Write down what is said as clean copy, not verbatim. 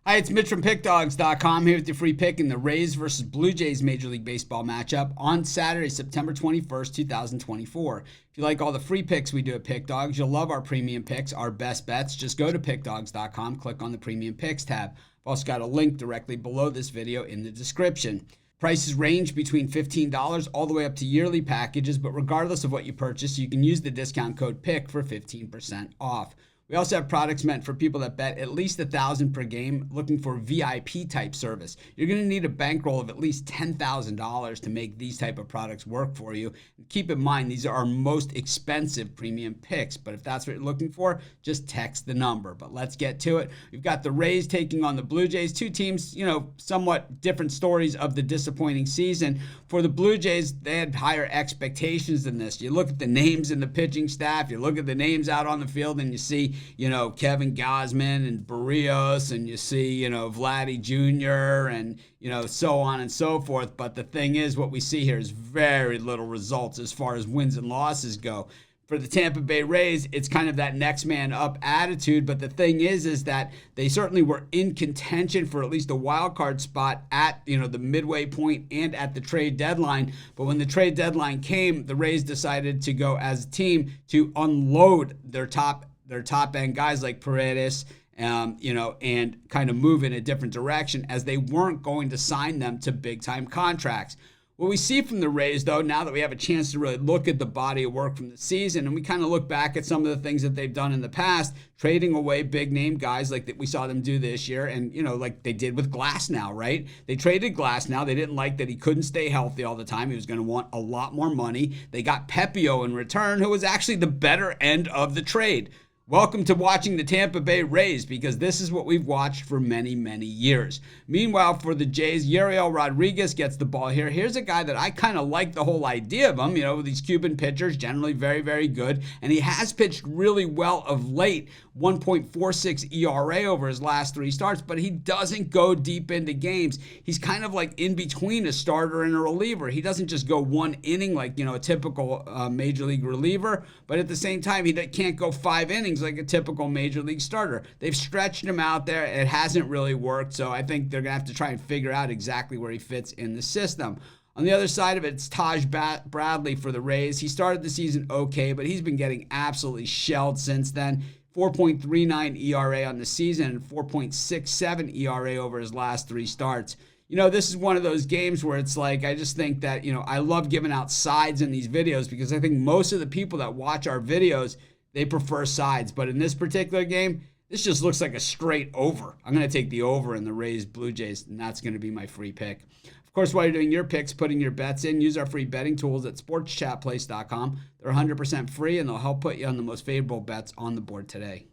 Hi, it's Mitch from Pickdawgz.com here with your free pick in the Rays versus Blue Jays Major League Baseball matchup on Saturday, September 21st, 2024. If you like all the free picks we do at Pickdawgz, you'll love our premium picks, our best bets. Just go to Pickdawgz.com, click on the premium picks tab. I've also got a link directly below this video in the description. Prices range between $15 all the way up to yearly packages, but regardless of what you purchase, you can use the discount code PICK for 15% off. We also have products meant for people that bet at least $1,000 per game looking for VIP type service. You're going to need a bankroll of at least $10,000 to make these type of products work for you. Keep in mind, these are our most expensive premium picks, but if that's what you're looking for, just text the number. But let's get to it. We've got the Rays taking on the Blue Jays, two teams, somewhat different stories of the disappointing season. For the Blue Jays, they had higher expectations than this. You look at the names in the pitching staff, you look at the names out on the field, and you see Kevin Gausman and Barrios, and you see, Vladdy Jr. and, so on and so forth. But the thing is, what we see here is very little results as far as wins and losses go. For the Tampa Bay Rays, it's kind of that next man up attitude. But the thing is that they certainly were in contention for at least a wild card spot at, the midway point and at the trade deadline. But when the trade deadline came, the Rays decided to go as a team to unload their top end guys like Paredes, and kind of move in a different direction as they weren't going to sign them to big time contracts. What we see from the Rays, though, now that we have a chance to really look at the body of work from the season, and we kind of look back at some of the things that they've done in the past, trading away big name guys like that we saw them do this year, and like they did with Glasnow, right? They traded Glasnow. They didn't like that he couldn't stay healthy all the time. He was going to want a lot more money. They got Pepio in return, who was actually the better end of the trade. Welcome to watching the Tampa Bay Rays, because this is what we've watched for many, many years. Meanwhile, for the Jays, Yariel Rodriguez gets the ball here. Here's a guy that I kind of like the whole idea of him. These Cuban pitchers, generally very, very good. And he has pitched really well of late, 1.46 ERA over his last 3 starts, but he doesn't go deep into games. He's kind of like in between a starter and a reliever. He doesn't just go one inning like, a typical major league reliever, but at the same time, he can't go 5 innings like a typical major league starter. They've stretched him out there. It hasn't really worked, so I think they're going to have to try and figure out exactly where he fits in the system. On the other side of it, it's Taj Bradley for the Rays. He started the season okay, but he's been getting absolutely shelled since then. 4.39 ERA on the season and 4.67 ERA over his last 3 starts. This is one of those games where it's like, I just think that, I love giving out sides in these videos because I think most of the people that watch our videos, they prefer sides. But in this particular game, this just looks like a straight over. I'm going to take the over in the Rays Blue Jays, and that's going to be my free pick. Of course, while you're doing your picks, putting your bets in, use our free betting tools at sportschatplace.com. They're 100% free, and they'll help put you on the most favorable bets on the board today.